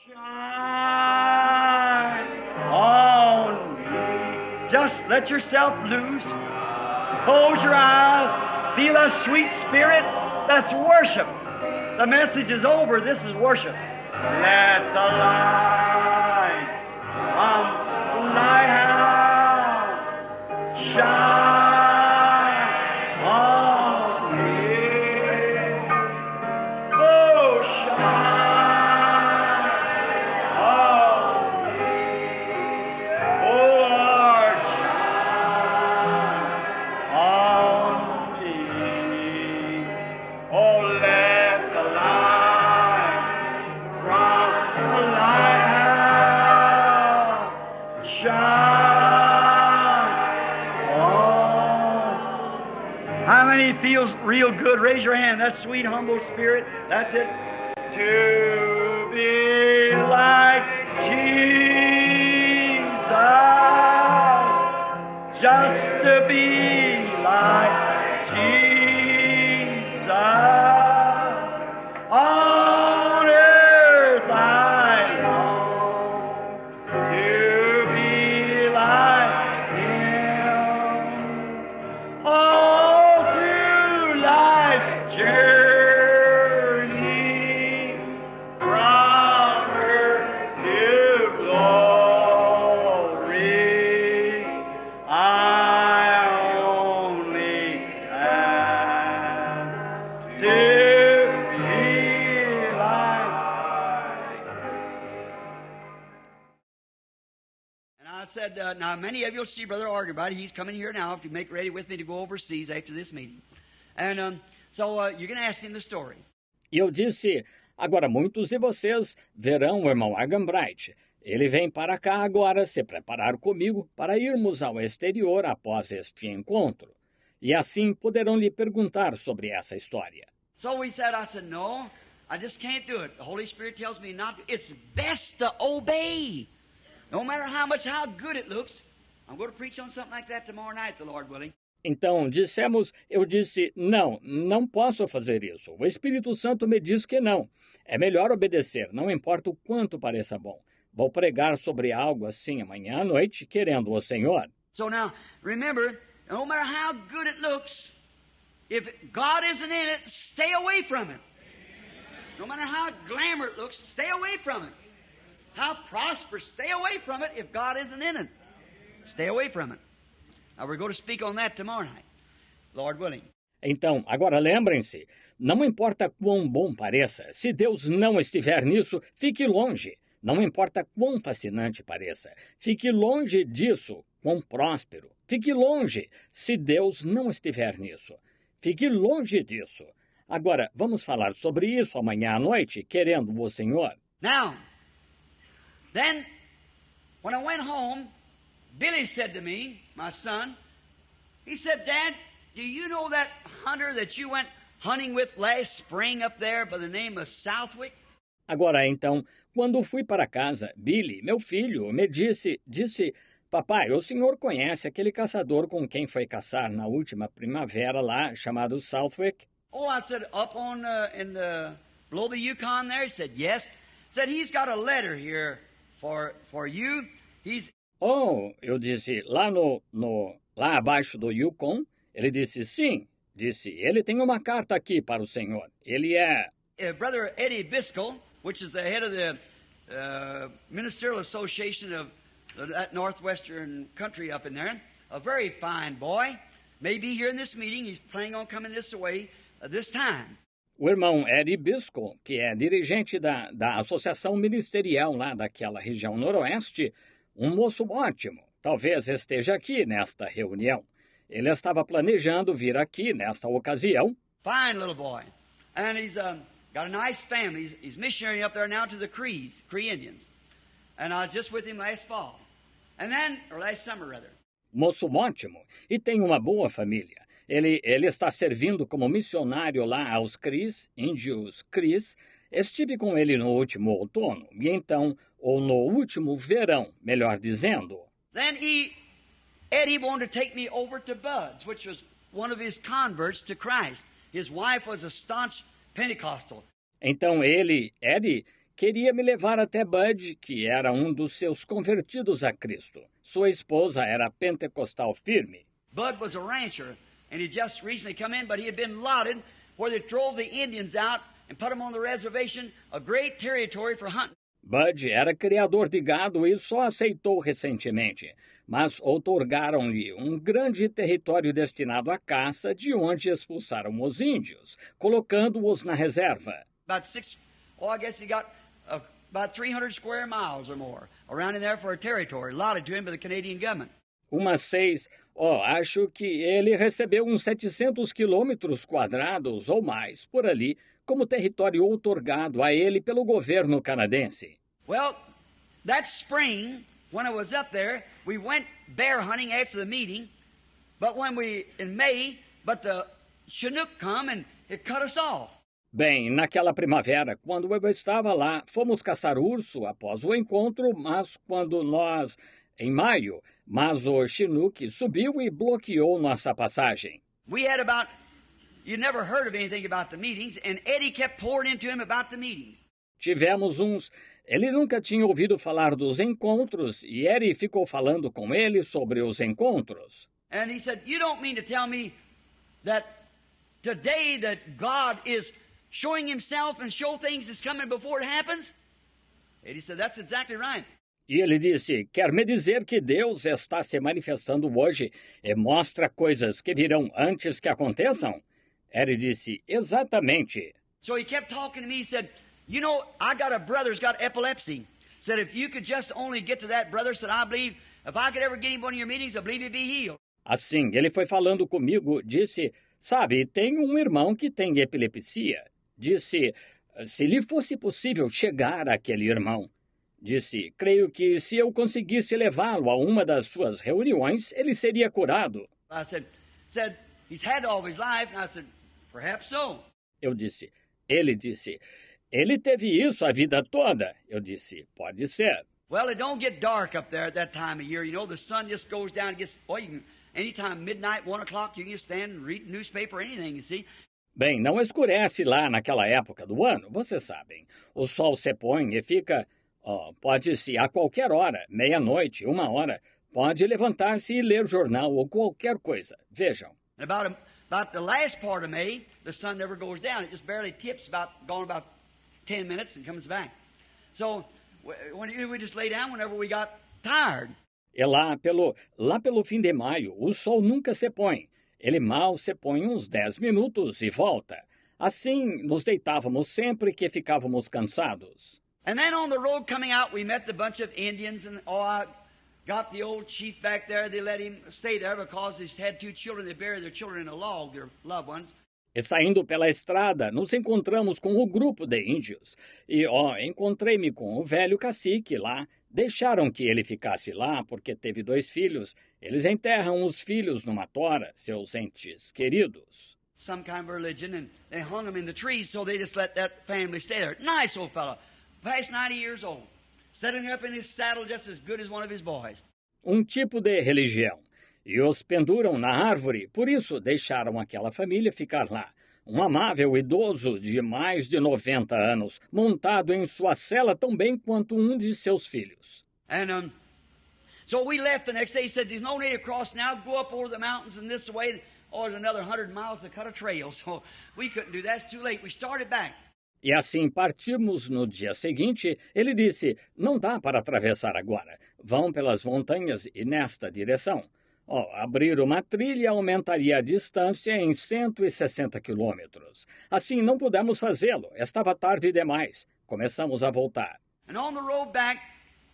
Shine on me. Just let yourself loose. Close your eyes. Feel a sweet spirit. That's worship. The message is over. This is worship. Let the light from the lighthouse shine on me. Oh, shine on me. Oh, Lord, shine on me. Oh, let the light from the lighthouse shine on. How many feels real good? Raise your hand. That sweet, humble spirit. That's it. To be like Jesus. Just to be like Jesus. On earth I long to be like Him. All through life's journey, from earth to glory, I only ask to be like. And I said, now many of you will see Brother Argybride. He's coming here now to make ready with me to go overseas after this meeting. And so you can ask him the story. E eu disse, agora muitos de vocês verão o irmão Arganbright. Ele vem para cá agora se preparar comigo para irmos ao exterior após este encontro. E assim poderão lhe perguntar sobre essa história. So I said, no, I just can't do it. The Holy Spirit tells me not to. It's best to obey. No matter how good it looks. I'm going to preach on something like that tomorrow night, the Lord willing. Então eu disse, não posso fazer isso. O Espírito Santo me diz que não. É melhor obedecer, não importa o quanto pareça bom. Vou pregar sobre algo assim amanhã à noite, querendo o Senhor. So now, remember, no matter how good it looks, if God isn't in it, stay away from it. No matter how glamour it looks, stay away from it. How prosperous, stay away from it if God isn't in it. Stay away from it. Now we're going to speak on that tomorrow night, Lord willing. Então, agora lembrem-se, não importa quão bom pareça, se Deus não estiver nisso, fique longe. Não importa quão fascinante pareça, fique longe disso, quão próspero. Fique longe, se Deus não estiver nisso. Fique longe disso. Agora, vamos falar sobre isso amanhã à noite, querendo o Senhor. Now, then, when I went home, Billy said to me, my son, he said, Dad, do you know that hunter that you went hunting with last spring up there by the name of Southwick? Agora, então, quando fui para casa, Billy, meu filho, me disse, papai, o senhor conhece aquele caçador com quem foi caçar na última primavera lá, chamado Southwick? Oh, I said, up on below the Yukon there? He said, yes. Said, he's got a letter here for you. Oh, eu disse, lá abaixo do Yukon? Ele disse, sim. Disse, ele tem uma carta aqui para o senhor. Ele é... Brother Eddie Biscoe, which is the head of the Ministerial Association of that northwestern country up in there, a very fine boy, may be here in this meeting. He's planning on coming this way this time. O irmão Eddie Biscoe, que é dirigente da Associação Ministerial lá daquela região noroeste, um moço ótimo, talvez esteja aqui nesta reunião. Ele estava planejando vir aqui nesta ocasião. Fine little boy. And he's got a nice family. He's missionary up there now to the Cree Indians. And I was just with him last fall. And then, or last summer rather. Moço ótimo. E tem uma boa família. Ele está servindo como missionário lá aos Crees, índios Crees. Estive com ele no último outono, e então, ou no último verão, melhor dizendo. Then Eddie wanted to take me over to Bud's, which was one of his converts to Christ. His wife was a staunch Pentecostal. Então Eddie, Queria me levar até Bud, que era um dos seus convertidos a Cristo. Sua esposa era pentecostal firme. Bud was a rancher, and he just recently come in, but he had been lotted where they drove the Indians out and put them on the reservation, a great territory for hunting. Bud era criador de gado e só aceitou recentemente, mas outorgaram-lhe um grande território destinado à caça, de onde expulsaram os índios, colocando-os na reserva. I guess he got about 300 square miles or more around in there for a territory allotted to him by the Canadian government. Acho que ele recebeu uns 700 quilômetros quadrados ou mais por ali, como território outorgado a ele pelo governo canadense. Well, that spring, when I was up there, we went bear hunting after the meeting, in May, the Chinook come and it cut us off. Bem, naquela primavera, quando eu estava lá, fomos caçar urso após o encontro, em maio, mas o Chinook subiu e bloqueou nossa passagem. You never heard of anything about the meetings, and Eddie kept pouring into him about the meetings. Tivemos uns. Ele nunca tinha ouvido falar dos encontros, e Eddie ficou falando com ele sobre os encontros. And he said, "You don't mean to tell me that today that God is showing himself and show things that's coming before it happens?" Eddie said, "That's exactly right." E ele disse, quer me dizer que Deus está se manifestando hoje e mostra coisas que virão antes que aconteçam? Eddie disse, exatamente. So he kept talking to me, he said, "You know, I got a brother who's got epilepsy. Said, if you could just only get to that brother, said, I believe, if I could ever get him one of your meetings, I believe he'd be healed." Assim, ele foi falando comigo, disse, sabe, tem um irmão que tem epilepsia. Disse, se lhe fosse possível chegar àquele irmão. Disse, creio que se eu conseguisse levá-lo a uma das suas reuniões, ele seria curado. I said, he's had all of his life, and I said, perhaps so. Eu disse, ele disse, ele teve isso a vida toda. Eu disse, pode ser. Well, it don't get dark up there at that time of year. You know, the sun just goes down and gets, you can, anytime midnight, 1 o'clock, you can just stand and read newspaper, anything, you see. Bem, não escurece lá naquela época do ano, vocês sabem. O sol se põe e fica, pode-se a qualquer hora, meia-noite, 1 hora, pode levantar-se e ler jornal ou qualquer coisa. Vejam. About the last part of May, the sun never goes down. It just barely tips, gone about 10 minutes and comes back. So we just lay down whenever we got tired. E lá pelo fim de maio, o sol nunca se põe. Ele mal se põe uns 10 minutos e volta. Assim, nos deitávamos sempre que ficávamos cansados. And then on the road coming out, we met the bunch of Indians, and I got the old chief back there. They let him stay there because he had 2 children. They buried their children in a log, their loved ones. E saindo pela estrada, nos encontramos com o grupo de índios. E, encontrei-me com o velho cacique lá. Deixaram que ele ficasse lá porque teve 2 filhos. Eles enterram os filhos numa tora, seus entes queridos. Some kind of religion, and they hung him in the trees, so they just let that family stay there. Nice old fellow, past 90 years old, sitting up in his saddle just as good as one of his boys. Um tipo de religião. E os penduram na árvore, por isso deixaram aquela família ficar lá. Um amável idoso de mais de 90 anos, montado em sua cela tão bem quanto um de seus filhos. And so we left the next day. He said, "There's no need to cross now. Go up over the mountains and this way. There's another 100 miles to cut a trail." So we couldn't do that. It's too late. We started back. E assim partimos no dia seguinte. Ele disse, não dá para atravessar agora. Vão pelas montanhas e nesta direção. Abrir uma trilha aumentaria a distância em 160 quilômetros. Assim, não pudemos fazê-lo. Estava tarde demais. Começamos a voltar. And on the road back,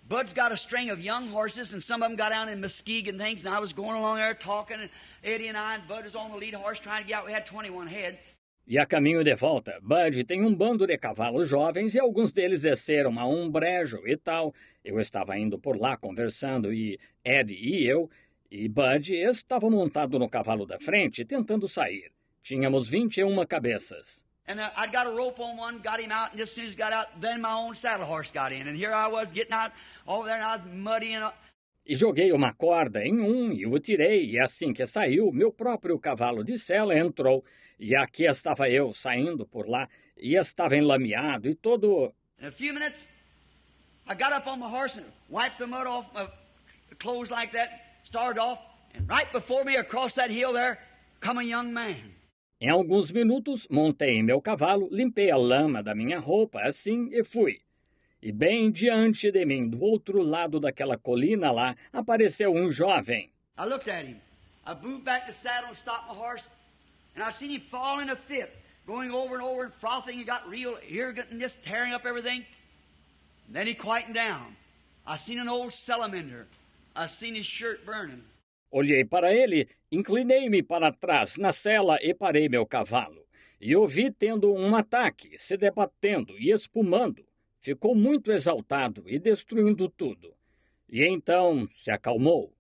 Bud's got a string of young horses, and some of them got down in Muskegon and things, and I was going along there talking, and Eddie and I, and Bud was on the lead horse trying to get out. We had 21 head. E a caminho de volta, Bud tem um bando de cavalos jovens e alguns deles desceram a um brejo e tal. Eu estava indo por lá conversando e Eddie e eu... E Bud estava montado no cavalo da frente, tentando sair. Tínhamos 21 cabeças. And I'd got a rope on one, got him out, and just as soon as he got out, then my own saddle horse got in. And here I was getting out over there, and I was muddy and... E joguei uma corda em um e o tirei, e assim que saiu, meu próprio cavalo de sela entrou. E aqui estava eu, saindo por lá, e estava enlameado e todo In a few minutes, I got up on my horse and wiped the mud off my clothes like that, started off, and right before me across that hill there come a young man. Em alguns minutos, montei em meu cavalo, limpei a lama da minha roupa, assim, e fui. E bem diante de mim, do outro lado daquela colina lá, apareceu um jovem. I looked at him. I moved back the saddle and stopped my horse, and I seen him fall in a fit, going over and over and frothing and got real arrogant and just tearing up everything. And then he quietened down. I seen an old salamander. I seen his shirt burning. Olhei para ele, inclinei-me para trás na sela e parei meu cavalo. E o vi tendo um ataque, se debatendo e espumando. Ficou muito exaltado e destruindo tudo. E então se acalmou.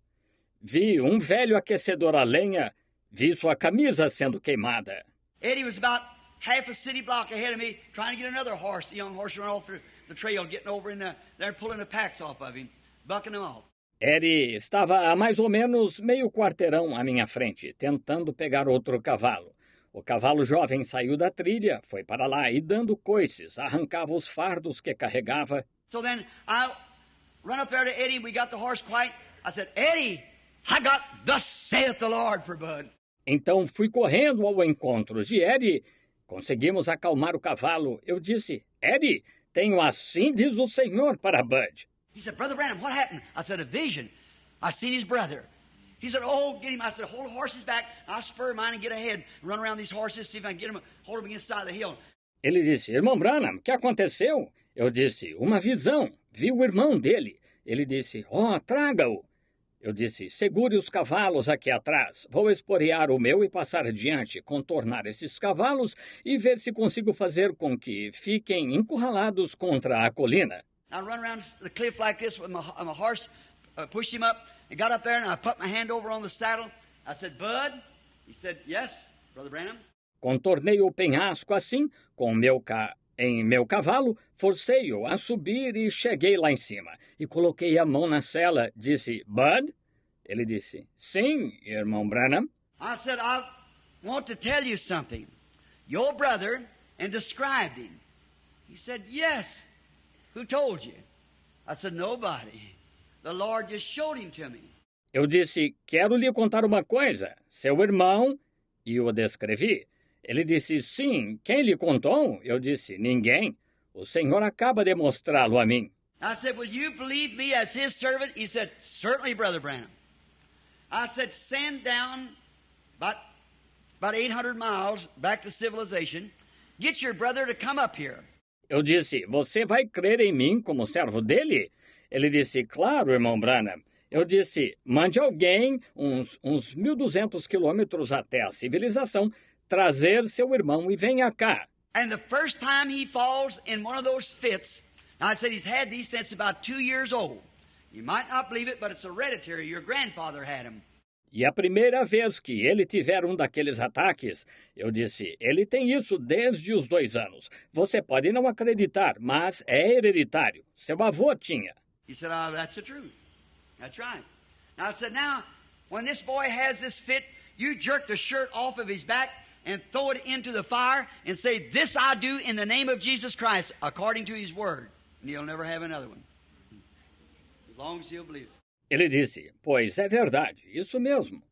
Vi um velho aquecedor a lenha, vi sua camisa sendo queimada. Eddie was about half a city block ahead of me, trying to get another horse, a young horse, to run off the trail, getting over in there, pulling the packs off of him, bucking them off. Eddie estava a mais ou menos meio quarteirão à minha frente, tentando pegar outro cavalo. O cavalo jovem saiu da trilha, foi para lá e, dando coices, arrancava os fardos que carregava. So then I run up there to Eddie, we got the horse quiet. I said, Eddie, I got thus saith the Lord for Bud. Então fui correndo ao encontro de Eddie. Conseguimos acalmar o cavalo. Eu disse, Eddie, tenho assim diz o Senhor para Bud. He said, Brother Branham, what happened? I said, a vision. I seen his brother. He said, oh, get him. I said, hold the horses back. I'll spur mine and get ahead. Run around these horses, see if I can get him, hold them against the side of the hill. Ele disse, irmão Branham, o que aconteceu? Eu disse, uma visão. Vi o irmão dele. Ele disse, traga-o. Eu disse, segure os cavalos aqui atrás. Vou esporear o meu e passar adiante, contornar esses cavalos e ver se consigo fazer com que fiquem encurralados contra a colina. I run around the cliff like this with my horse, pushed him up, and got up there, and I put my hand over on the saddle. I said, Bud? He said, yes, Brother Branham. Contornei o penhasco assim, em meu cavalo, forcei-o a subir e cheguei lá em cima. E coloquei a mão na sela, disse, Bud? Ele disse, sim, irmão Branham. I said, I want to tell you something. Your brother, and described him. He said, yes. Who told you? I said, nobody. The Lord just showed him to me. Eu disse, quero lhe contar uma coisa. Seu irmão, e o descrevi. Ele disse, sim. Quem lhe contou? Eu disse, ninguém. O Senhor acaba de mostrá-lo a mim. I said, will you believe me as his servant? He said, certainly, Brother Branham. I said, send down about 800 miles back to civilization. Get your brother to come up here. Eu disse, você vai crer em mim como servo dele? Ele disse, claro, irmão Branham. Eu disse, mande alguém uns 1.200 quilômetros até a civilização, trazer seu irmão e venha cá. And the first time he falls in one of those fits, I said he's had these since about 2 years old. You might not believe it, but it's hereditary. Your grandfather had him. E a primeira vez que ele tiver um daqueles ataques, eu disse, ele tem isso desde os 2 anos. Você pode não acreditar, mas é hereditário. Seu avô tinha. He said, that's the truth. That's right. Now I said, now, when this boy has this fit, you jerk the shirt off of his back and throw it into the fire and say, this I do in the name of Jesus Christ, according to his word. And he'll never have another one. As long as he'll believe it. Ele disse, pois é verdade, isso mesmo.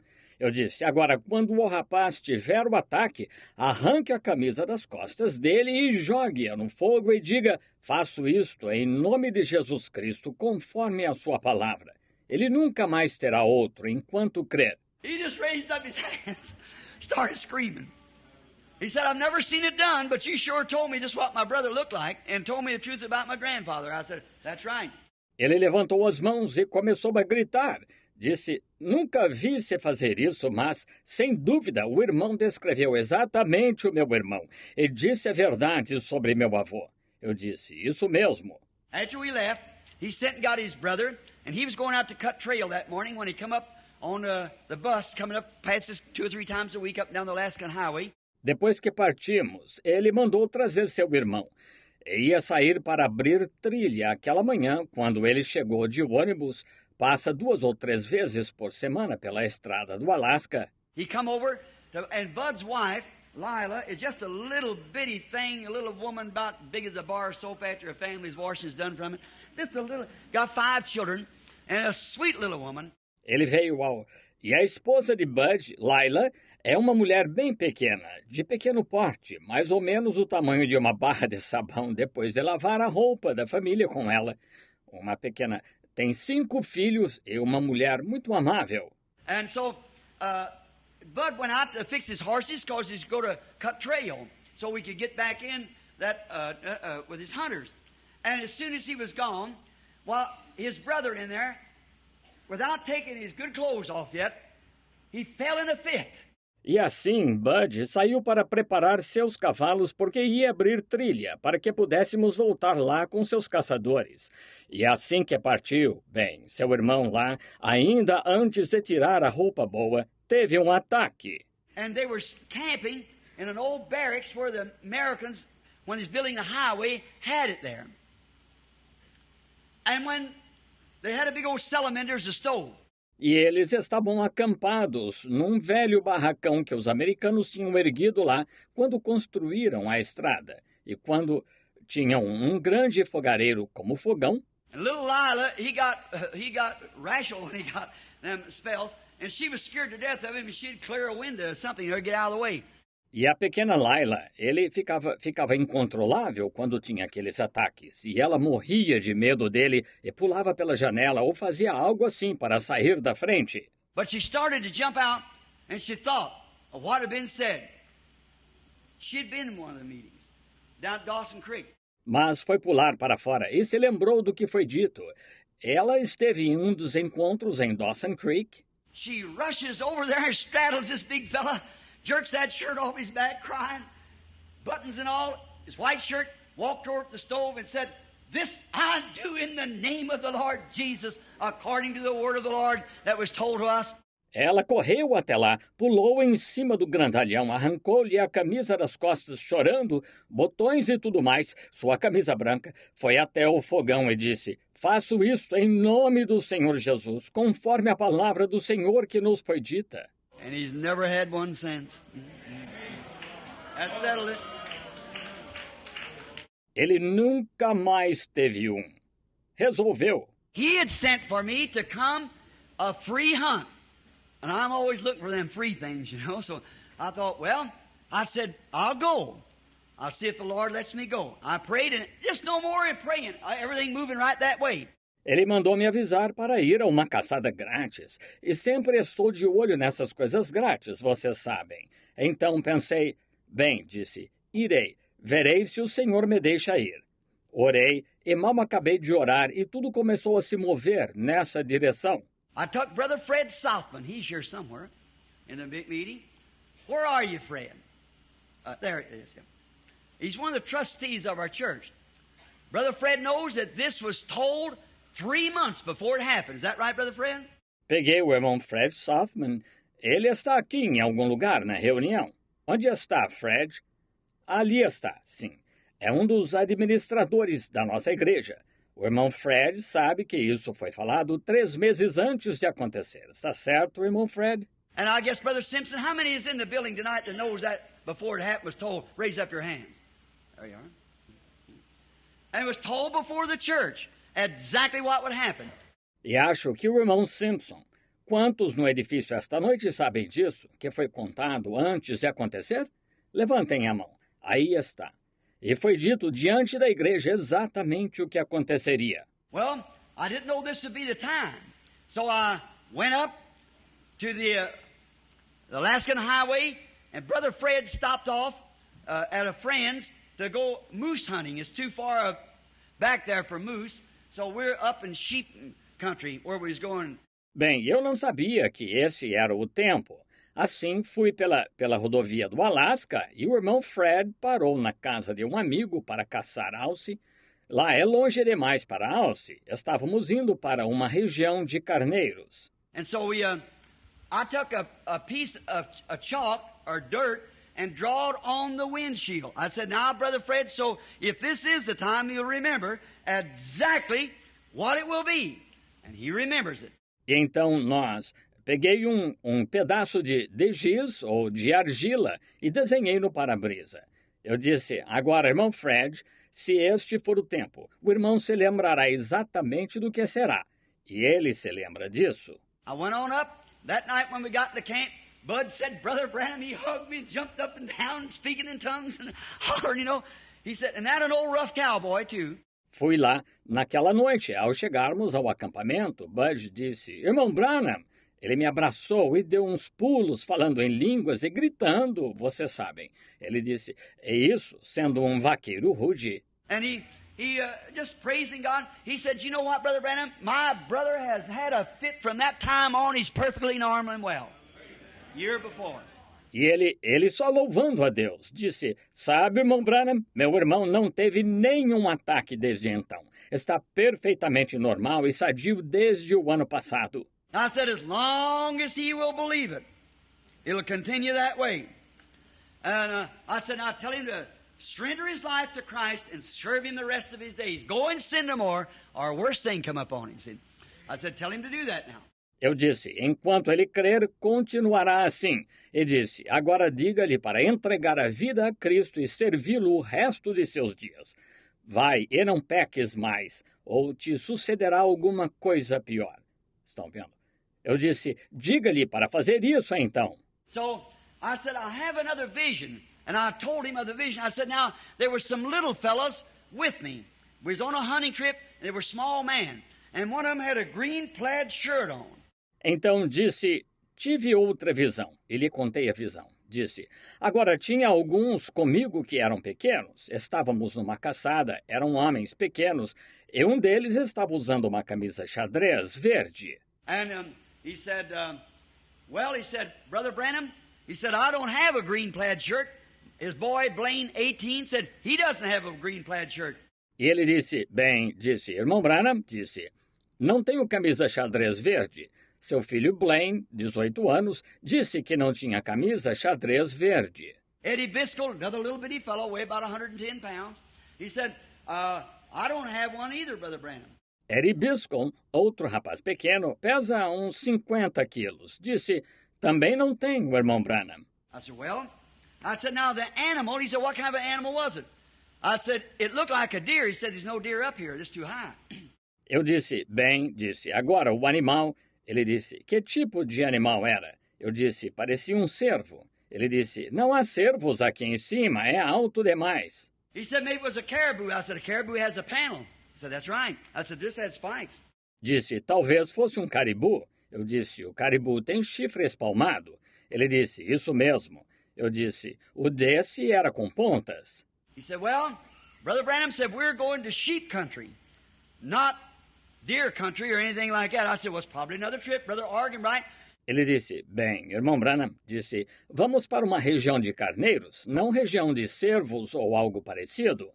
Eu disse, agora, quando o rapaz tiver o ataque, arranque a camisa das costas dele e jogue-a no fogo e diga, faço isto em nome de Jesus Cristo, conforme a sua palavra. Ele nunca mais terá outro enquanto crer. He just raised up his hands, started screaming. He said, I've never seen it done, but you sure told me just what my brother looked like and told me the truth about my grandfather. I said, that's right. Ele levantou as mãos e começou a gritar. Disse, nunca vi você fazer isso, mas, sem dúvida, o irmão descreveu exatamente o meu irmão e disse a verdade sobre meu avô. Eu disse, isso mesmo. After we left, he sent and got his brother, and he was going out to cut trail that morning when he come up on the bus, coming up past us 2 or 3 times a week up and down the Alaskan Highway. Depois que partimos, ele mandou trazer seu irmão. E ia sair para abrir trilha aquela manhã, quando ele chegou de ônibus, passa 2 ou 3 vezes por semana pela estrada do Alasca. He come over, and Bud's wife Lila is just a little bitty thing, a little woman about big as a bar of soap after her family's washing's done from it. Just a little, got 5 children, and a sweet little woman. Ele veio ao... E a esposa de Bud, Lila, é uma mulher bem pequena, de pequeno porte, mais ou menos o tamanho de uma barra de sabão depois de lavar a roupa da família com ela. Uma pequena... Tem 5 filhos e uma mulher muito amável. And so, Bud went out to fix his horses because he's going to cut trail so we could get back in that with his hunters. And as soon as he was gone, well, his brother in there, without taking his good clothes off yet, he fell in a fit. E assim, Bud saiu para preparar seus cavalos porque ia abrir trilha para que pudéssemos voltar lá com seus caçadores. E assim que partiu, bem, seu irmão lá, ainda antes de tirar a roupa boa, teve um ataque. And they were camping in an old barracks where the Americans, when he's building the highway, had it there. And when they had a big old salamander as a stove. E eles estavam acampados num velho barracão que os americanos tinham erguido lá quando construíram a estrada. E quando tinham um grande fogareiro como fogão. And little Lila, he got rational when he got them spells, and she was scared to death of him, and she'd clear a window or something or get out of the way. E a pequena Lila, ele ficava incontrolável quando tinha aqueles ataques, e ela morria de medo dele e pulava pela janela ou fazia algo assim para sair da frente. But she started to jump out, and she thought of what had been said. She'd been in one of the meetings down at Dawson Creek. Mas foi pular para fora e se lembrou do que foi dito. Ela esteve em um dos encontros em Dawson Creek. She rushes over there and straddles this big fella, jerks that shirt off his back, crying, buttons and all, his white shirt, walked over to the stove and said, "This I do in the name of the Lord Jesus, according to the word of the Lord that was told to us." Ela correu até lá, pulou em cima do grandalhão, arrancou-lhe a camisa das costas, chorando, botões e tudo mais, sua camisa branca, foi até o fogão e disse, "Faço isto em nome do Senhor Jesus, conforme a palavra do Senhor que nos foi dita." And he's never had one since. That settled it. Ele nunca mais teve um. Resolveu. He had sent for me to come a free hunt. And I'm always looking for them free things, you know. So I thought, well, I said, I'll go. I'll see if the Lord lets me go. I prayed, and just no more in praying. Everything moving right that way. Ele mandou me avisar para ir a uma caçada grátis. E sempre estou de olho nessas coisas grátis, vocês sabem. Então pensei, bem, disse, irei. Verei se o Senhor me deixa ir. Orei, e mal acabei de orar, e tudo começou a se mover nessa direção. I took Brother Fred Southman. He's here somewhere in the big meeting. Where are you, Fred? There it is. He's one of the trustees of our church. Brother Fred knows that this was told 3 months before it happened. Is that right, Brother Fred? Peguei o irmão Fred Southman. Ele está aqui em algum lugar na reunião. Onde está, Fred? Ali está, sim. É um dos administradores da nossa igreja. O irmão Fred sabe que isso foi falado 3 meses antes de acontecer. Está certo, irmão Fred? And I guess, Brother Simpson, how many is in the building tonight that knows that before it happened was told? Raise up your hands. There you are. And it was told before the church exactly what would happen. E acho que o irmão Simpson. Quantos no edifício esta noite sabem disso? Que foi contado antes de acontecer? Levantem a mão. Aí está. E foi dito diante da igreja exatamente o que aconteceria. Well, I didn't know this would be the time. So I went up to the Alaskan Highway, and Brother Fred stopped off at a friend's to go moose hunting. It's too far back there for moose, so we're up in sheep country where we was going. Bem, eu não sabia que esse era o tempo. Assim, fui pela rodovia do Alasca e o irmão Fred parou na casa de um amigo para caçar alce. Lá é longe demais para alce. Estávamos indo para uma região de carneiros. And so I took a piece of chalk or dirt and drawed on the windshield. I said, "Now, Brother Fred, so if this is the time, you'll remember exactly what it will be." And he remembers it. E então nós peguei um pedaço de giz ou de argila e desenhei no para-brisa. Eu disse, agora, irmão Fred, se este for o tempo, o irmão se lembrará exatamente do que será. E ele se lembra disso. I went on up. That night when we got to camp, Bud said, Brother Branham, he hugged me and jumped up and down, speaking in tongues and hollering, you know. He said, and that an old rough cowboy, too. Fui lá naquela noite. Ao chegarmos ao acampamento, Bud disse, irmão Branham. Ele me abraçou e deu uns pulos falando em línguas e gritando, vocês sabem. Ele disse, é isso, sendo um vaqueiro rude. And he just praising God. He said, you know what, Brother Branham? My brother has had a fit from that time on. He's perfectly normal and well. Year before. E ele só louvando a Deus, disse, sabe, irmão Branham, meu irmão não teve nenhum ataque desde então. Está perfeitamente normal e sadio desde o ano passado. I said, as long as he will believe it, it'll continue that way. And I said, now tell him to surrender his life to Christ and serve him the rest of his days. Go and sin no more, or a worse thing come upon him. See? I said, tell him to do that now. Eu disse, enquanto ele crer, continuará assim. E disse, agora diga-lhe para entregar a vida a Cristo e servi-lo o resto de seus dias. Vai e não peques mais, ou te sucederá alguma coisa pior. Estão vendo? Eu disse, diga-lhe para fazer isso então. So I said, I have another vision. And I told him of the vision. I said, now, there were some little fellows with me. We was on a hunting trip, and they were small men. And one of them had a green plaid shirt on. Então disse, tive outra visão. E lhe contei a visão. Disse, agora tinha alguns comigo que eram pequenos. Estávamos numa caçada, eram homens pequenos, e um deles estava usando uma camisa xadrez verde. And he said, Brother Branham, he said, I don't have a green plaid shirt. His boy, Blaine, 18, said he doesn't have a green plaid shirt. E ele disse, irmão Branham, disse, não tenho camisa xadrez verde. Seu filho Blaine, 18 anos, disse que não tinha camisa xadrez verde. Eddie Biscoe, another little bitty fellow, weighed about 110 pounds. He said, I don't have one either, Brother Branham. Eddie Biscoe, outro rapaz pequeno, pesa uns 50 quilos. Disse, também não tenho, irmão Branham. I said, now the animal, he said, what kind of an animal was it? I said, it looked like a deer. He said, there's no deer up here, it's too high. Eu disse, agora o animal. Ele disse, que tipo de animal era? Eu disse, parecia um cervo. Ele disse, não há cervos aqui em cima, é alto demais. He said, maybe it was a caribou. I said, a caribou has a panel. He said, that's right. I said, this had spikes. Disse, talvez fosse um caribu. Eu disse, o caribu tem chifre espalmado. Ele disse, isso mesmo. Eu disse, o desse era com pontas. He said, well, Brother Branham said, we're going to sheep country, not deer country or anything like that. I said, well, it's probably another trip, Brother Arganbright. Ele disse, irmão Branham, disse, vamos para uma região de carneiros, não região de cervos ou algo parecido.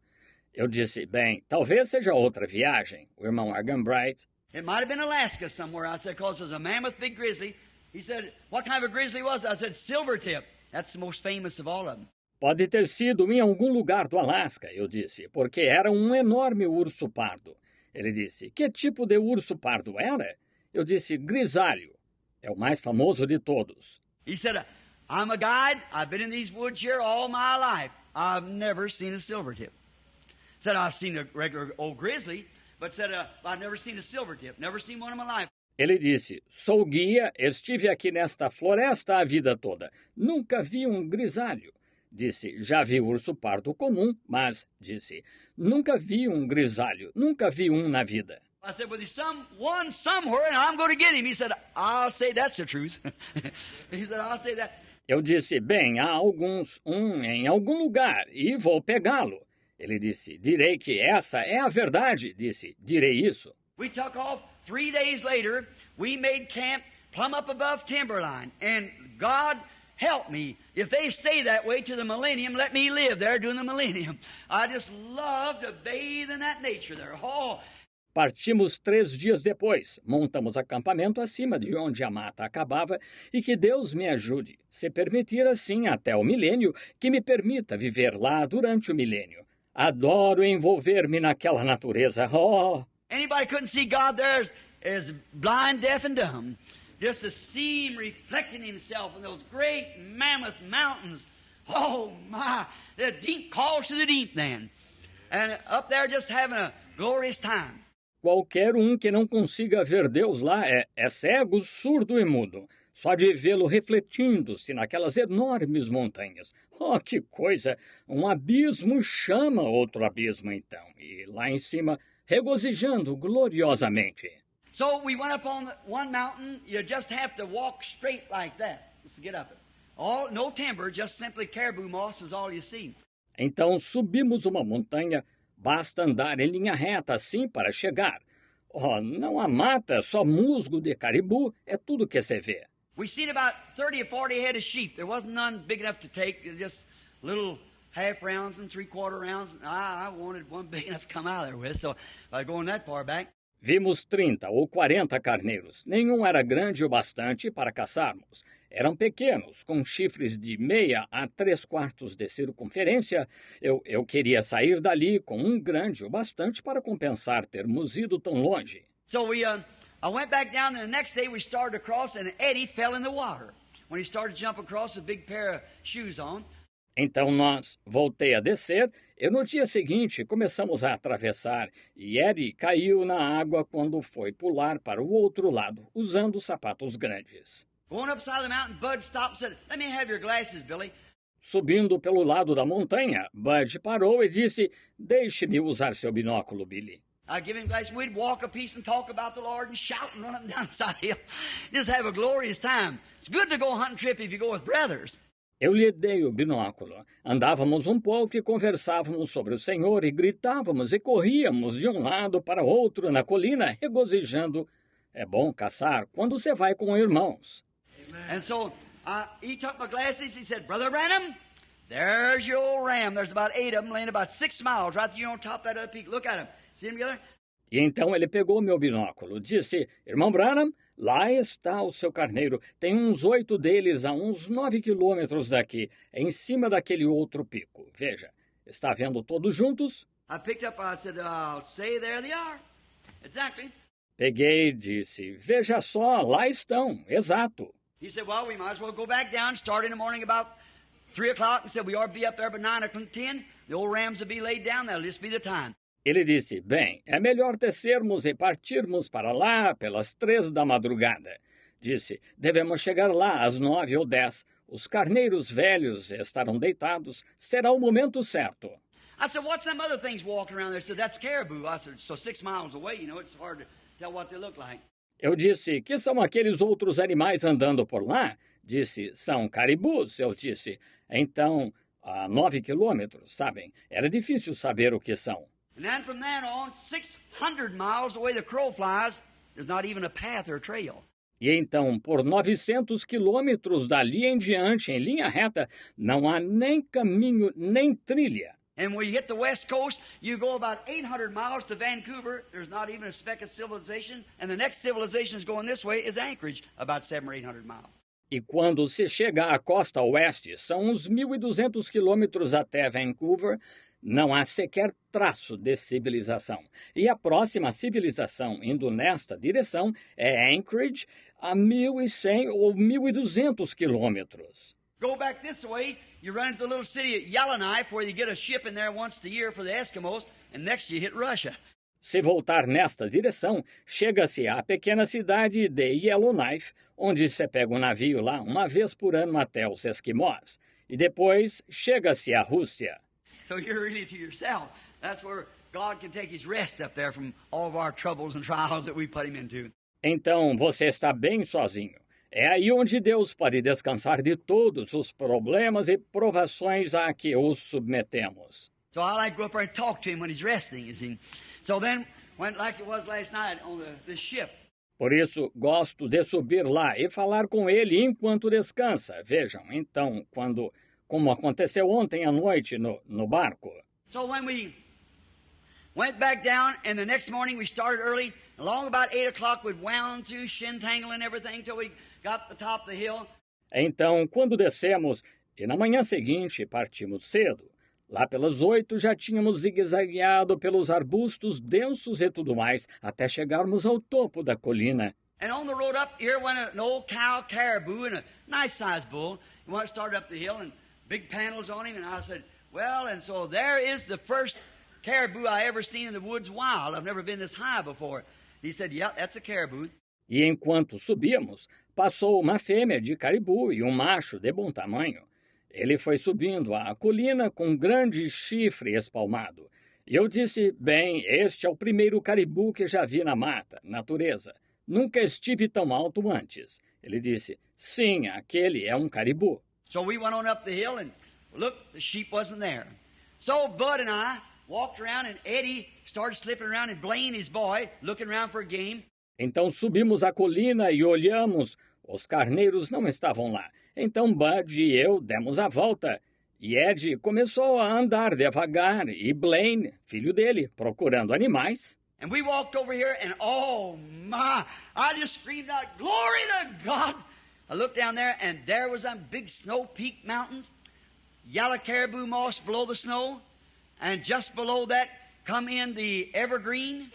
Eu disse, talvez seja outra viagem. O irmão Arganbright. It might have been Alaska somewhere. I said, because there's a mammoth big grizzly. He said, what kind of a grizzly was it? I said, silvertip. That's the most famous of all of them. Pode ter sido em algum lugar do Alasca, eu disse, porque era um enorme urso pardo. Ele disse, que tipo de urso pardo era? Eu disse, grisalho. É o mais famoso de todos. He said, I'm a guide. I've been in these woods here all my life. I've never seen a silvertip. Said, I've seen a regular old grizzly, but said, I've never seen a silvertip. Never seen one in my life. Ele disse, sou guia, estive aqui nesta floresta a vida toda. Nunca vi um grisalho. Disse, já vi urso pardo comum, mas, disse, nunca vi um grisalho, nunca vi um na vida. I said, well, there's one somewhere, and I'm going to get him. He said, I'll say that's the truth. He said, I'll say that. Eu disse, há alguns, em algum lugar, e vou pegá-lo. Ele disse, direi que essa é a verdade. Disse, direi isso. We took off 3 days later. We made camp plumb up above Timberline, and God help me. If they stay that way to the millennium, let me live there during the millennium. I just love to bathe in that nature there. Oh. Partimos 3 dias depois, montamos acampamento acima de onde a mata acabava e que Deus me ajude, se permitir assim até o milênio, que me permita viver lá durante o milênio. Adoro envolver-me naquela natureza. Oh! Anybody couldn't see God there is blind, deaf and dumb. just to see him reflecting himself in those great mammoth mountains. Oh my, the deep calls to the deep then. And up there just having a glorious time. Qualquer que não consiga ver Deus lá é cego, surdo e mudo. Só de vê-lo refletindo-se naquelas enormes montanhas. Oh, que coisa! Um abismo chama outro abismo, então. E lá em cima, regozijando gloriosamente. So we went up on one mountain. You just have to walk straight like that just to get up it. No timber, just simply caribou moss is all you see. Então subimos uma montanha. Basta andar em linha reta assim para chegar. Oh, não há mata, só musgo de caribu, é tudo que se vê. We seen about 30 or 40 head of sheep. There wasn't none big enough to take, just little half rounds and 3/4 rounds. I wanted one big enough to come out there with, so by going that far back. Vimos 30 ou 40 carneiros. Nenhum era grande o bastante para caçarmos. Eram pequenos, com chifres de meia a 3/4 de circunferência. Eu queria sair dali com um grande o bastante para compensar termos ido tão longe. So I went back down, and the next day we started across, and Eddie fell in the water. When he started to jump across with a big pair of shoes on. Então voltei a descer, e no dia seguinte começamos a atravessar, e Eddie caiu na água quando foi pular para o outro lado, usando sapatos grandes. Going up side of the mountain, Bud stopped and said, "Let me have your glasses, Billy." Subindo pelo lado da montanha, Bud parou e disse, deixe-me usar seu binóculo, Billy. I'd give him glasses, we'd walk a piece and talk about the Lord and shout and run up and down the side of the hill. Just have a glorious time. It's good to go hunting trip if you go with brothers. Eu lhe dei o binóculo. Andávamos um pouco e conversávamos sobre o Senhor e gritávamos e corríamos de um lado para outro na colina, regozijando. É bom caçar quando você vai com irmãos. And so he took my glasses. He said, "Brother Branham, there's your old ram. There's about 8 of them laying about 6 miles right there on top of that other peak. Look at them. See them together?" E então ele pegou meu binóculo. Disse, irmão Branham, lá está o seu carneiro. Tem uns 8 deles a uns 9 quilômetros daqui, em cima daquele outro pico. Veja, está vendo todos juntos? I picked up, I said, "I'll say there they are." Exactly. Peguei e disse, veja só, lá estão, exato. He said, "Well, we might as well go back down, start in the morning about 3 o'clock." He said, "We ought to be up there by 9 o'clock, 10. The old rams will be laid down. That'll just be the time." Ele disse, bem, é melhor descermos e partirmos para lá pelas 3 da madrugada. Disse, devemos chegar lá às 9 ou 10. Os carneiros velhos estarão deitados. Será o momento certo. I said, "What's them other things walking around there?" He said, "That's caribou." I said, "So 6 miles away, it's hard to tell what they look like." Eu disse, que são aqueles outros animais andando por lá? Disse, são caribus. Eu disse, então, a 9 quilômetros, sabem? Era difícil saber o que são. And then from then on, 600 miles the way the crow flies, there's not even a path or a trail. E então, por 900 quilômetros dali em diante, em linha reta, não há nem caminho, nem trilha. And when you hit the west coast, you go about 800 miles to Vancouver. There's not even a speck of civilization. And the next civilization is going this way is Anchorage, about 700 or 800 miles. E quando se chega à costa oeste, são uns 1.200 quilômetros até Vancouver, não há sequer traço de civilização. E a próxima civilização indo nesta direção é Anchorage, a 1.100 ou 1.200 quilômetros. Go back this way, you run into the little city of Yellowknife, where you get a ship in there once a year for the Eskimos, and next you hit Russia. Se voltar nesta direção, chega-se à pequena cidade de Yellowknife, onde se pega um navio lá uma vez por ano até os Esquimós. E depois chega-se à Rússia. So you're really to yourself. That's where God can take his rest up there from all of our troubles and trials that we put him into. Então você está bem sozinho. É aí onde Deus pode descansar de todos os problemas e provações a que os submetemos. So I like to go up there and talk to him when he's resting, you see. So then, went like it was last night on the ship. Por isso, gosto de subir lá e falar com ele enquanto descansa. Vejam, então, como aconteceu ontem à noite no barco. So when we went back down, and the next morning we started early, along about 8 o'clock we'd wound through Shintangle and everything till we got to the top of the hill. Então, quando descemos, e na manhã seguinte partimos cedo, lá pelas 8 já tínhamos zigue-zagueado pelos arbustos densos e tudo mais, até chegarmos ao topo da colina. And on the road up here went an old cow caribou and a nice-sized bull. He went started up the hill and big panels on him. And I said, well, and so there is the first caribou I ever seen in the woods wild. I've never been this high before. He said, yeah, that's a caribou. E enquanto subíamos, passou uma fêmea de caribu e um macho de bom tamanho. Ele foi subindo a colina com um grande chifre espalmado. E eu disse, bem, este é o primeiro caribu que já vi na mata, natureza. Nunca estive tão alto antes. Ele disse, sim, aquele é um caribu. So we went on up the hill and look, the sheep wasn't there. So Bud and I walked around and Eddie started slipping around and Blaine, his boy, looking around for game. Então subimos a colina e olhamos. Os carneiros não estavam lá. Então Bud e eu demos a volta. E Ed começou a andar devagar e Blaine, filho dele, procurando animais. And we walked over here and oh my, I just screamed out, glory to God. I looked down there and there was them big snow-peaked mountains, yellow caribou moss below the snow, and just below that come in the evergreen,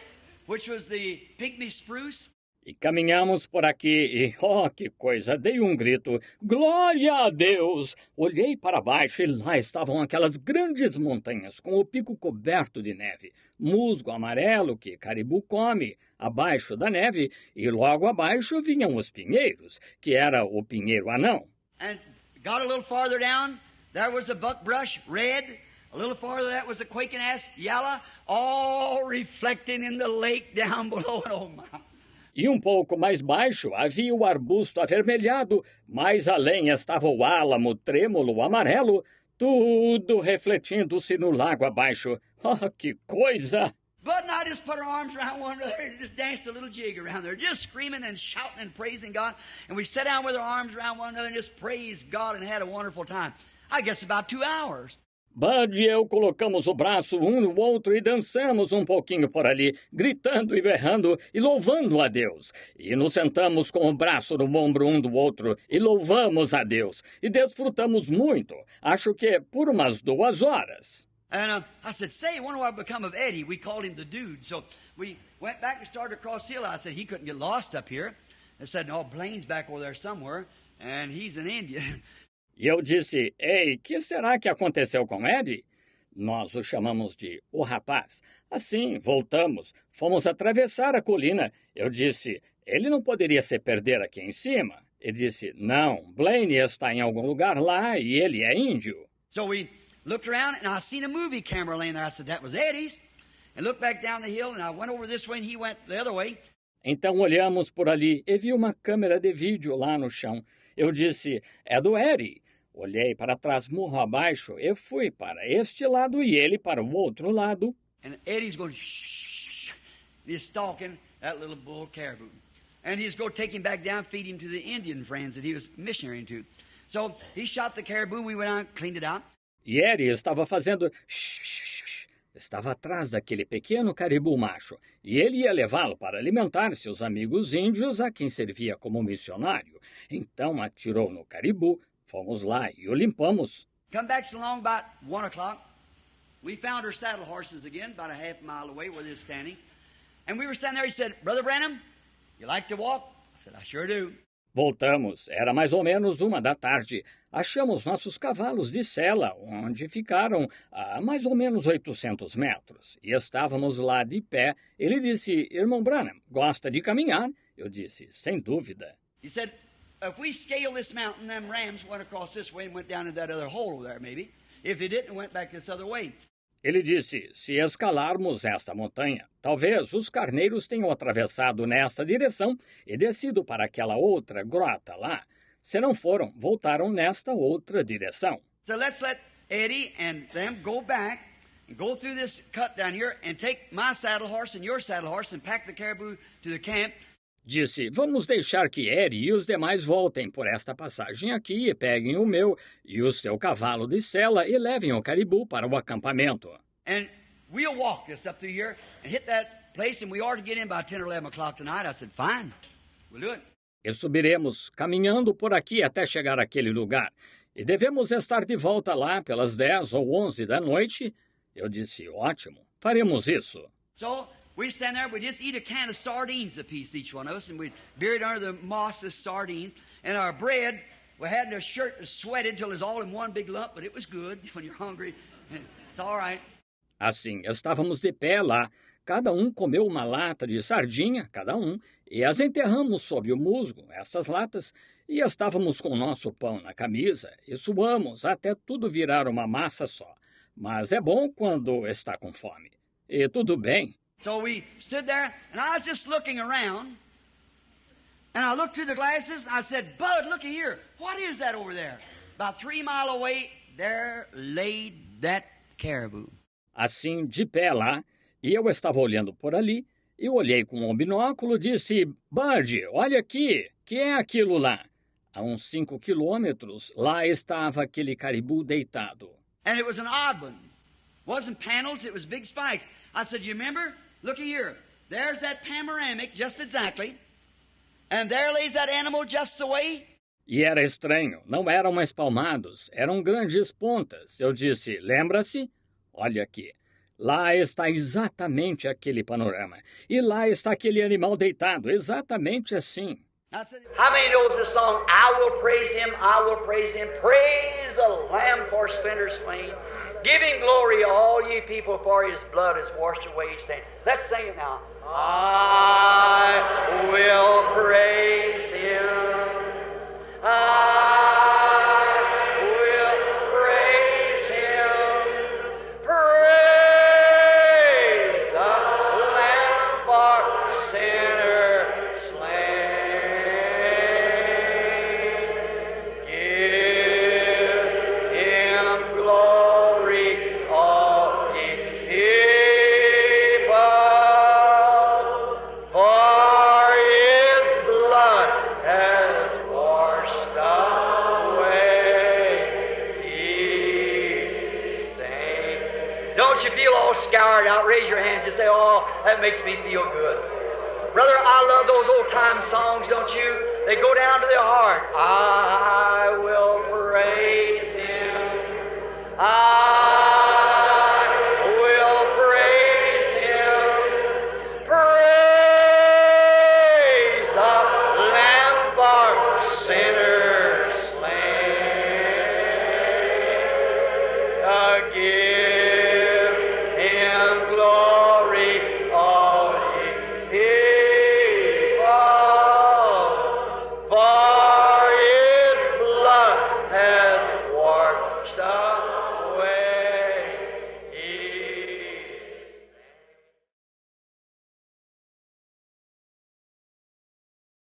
which was the pygmy spruce. E caminhamos por aqui e, oh, que coisa, dei um grito, glória a Deus! Olhei para baixo e lá estavam aquelas grandes montanhas com o pico coberto de neve, musgo amarelo que caribu come, abaixo da neve, e logo abaixo vinham os pinheiros, que era o pinheiro anão. And got a little farther down, there was the buckbrush, red. A little farther that was the quaking ash, yellow, all reflecting in the lake down below. Oh my! E um pouco mais baixo havia o arbusto avermelhado, mais além estava o álamo trêmulo amarelo, tudo refletindo-se no lago abaixo. Oh, que coisa! Bud and I just put our arms around one another and just danced a little jig around there, just screaming and shouting and praising God. And we sat down with our arms around one another and just praised God and had a wonderful time. I guess about 2 hours. Bud e eu colocamos o braço um no outro e dançamos um pouquinho por ali, gritando e berrando e louvando a Deus. E nos sentamos com o braço no ombro um do outro e louvamos a Deus. E desfrutamos muito, acho que por umas 2 horas. And I said, say, I wonder what become of Eddie. We called him the dude. So we went back and started across the hill. I said, he couldn't get lost up here. I said, no, Blaine's back over there somewhere, and he's an Indian. E eu disse, ei, que será que aconteceu com Ed? Nós o chamamos de o rapaz. Assim, voltamos, fomos atravessar a colina. Eu disse, ele não poderia se perder aqui em cima. Ele disse, não, Blaine está em algum lugar lá e ele é índio. So we looked around and I seen a movie camera laying there. I said, that was Eddie's. And looked back down the hill and I went over this way and he went the other way. Então olhamos por ali e vi uma câmera de vídeo lá no chão. Eu disse, é do Eddie. Olhei para trás morro abaixo e fui para este lado e ele para o outro lado. And Eddie's going, shh, he's stalking that little bull caribou. And he's going to take him back down, feed him to the Indian friends that he was missionarying to. So he shot the caribou, we went out, cleaned it out. E Eddie estava fazendo estava atrás daquele pequeno caribu macho, e ele ia levá-lo para alimentar seus amigos índios a quem servia como missionário. Então atirou no caribu. Fomos lá e o limpamos. Come back so long about 1 o'clock. We found our saddle horses again, about a half mile away where they were standing. And we were standing there, he said, Brother Branham, you like to walk? I said, I sure do. Voltamos, era mais ou menos 1 da tarde. Achamos nossos cavalos de sela, onde ficaram a mais ou menos 800 metros. E estávamos lá de pé. Ele disse, Irmão Branham, gosta de caminhar? Eu disse, sem dúvida. He said, if we scale this mountain, them rams went across this way and went down into that other hole over there, maybe. If they didn't, went back this other way. Ele disse, se escalarmos esta montanha, talvez os carneiros tenham atravessado nesta direção e descido para aquela outra grota lá. Se não foram, voltaram nesta outra direção. So let's let Eddie and them go back and go through this cut down here and take my saddle horse and your saddle horse and pack the caribou to the camp. Disse, vamos deixar que Eddie e os demais voltem por esta passagem aqui e peguem o meu e o seu cavalo de sela e levem o caribu para o acampamento. And we'll walk this up through here and hit that place and we ought to get in by 10 or 11 o'clock tonight. I said, fine, we'll do it. E subiremos caminhando por aqui até chegar àquele lugar. E devemos estar de volta lá pelas 10 ou 11 da noite. Eu disse, ótimo, faremos isso. So We stand there, we just eat a can of sardines apiece, each one of us, and we buried under the moss the sardines. And our bread, we had a shirt that sweated till it was all in one big lump, but it was good when you're hungry. It's all right. Assim, estávamos de pé lá. Cada um comeu uma lata de sardinha, cada um, e as enterramos sob o musgo, essas latas, e estávamos com o nosso pão na camisa, e suamos até tudo virar uma massa só. Mas é bom quando está com fome. E tudo bem. So we stood there, and I was just looking around, and I looked through the glasses, and I said, Bud, looky here. What is that over there? About 3 miles away, there laid that caribou. Assim, de pé lá, e eu estava olhando por ali, e olhei com um binóculo e disse, Bud, olha aqui, que é aquilo lá? A uns 5 quilômetros, lá estava aquele caribu deitado. And it was an odd one. It wasn't panels, it was big spikes. I said, you remember? Looky here. There's that panoramic, just exactly. And there lays that animal just the way. E era estranho, não eram espalmados, eram grandes pontas. Eu disse, lembra-se? Olha aqui. Lá está exatamente aquele panorama. E lá está aquele animal deitado, exatamente assim. How many knows this song? I will praise him, I will praise him. Praise the Lamb for sinners slain. Give him glory, all ye people, for his blood has washed away his sin. Let's sing it now. I will praise him. I will praise him. Praise the Lamb for sinners slain. Give him glory, all ye people, for his blood has washed away his stain. Don't you feel all scoured out? Raise your hands and say, oh, that makes me feel good. Brother, I love those old-time songs, don't you? They go down to the heart. I will praise him. I will praise him. Praise the Lamb for sinners slain. Again.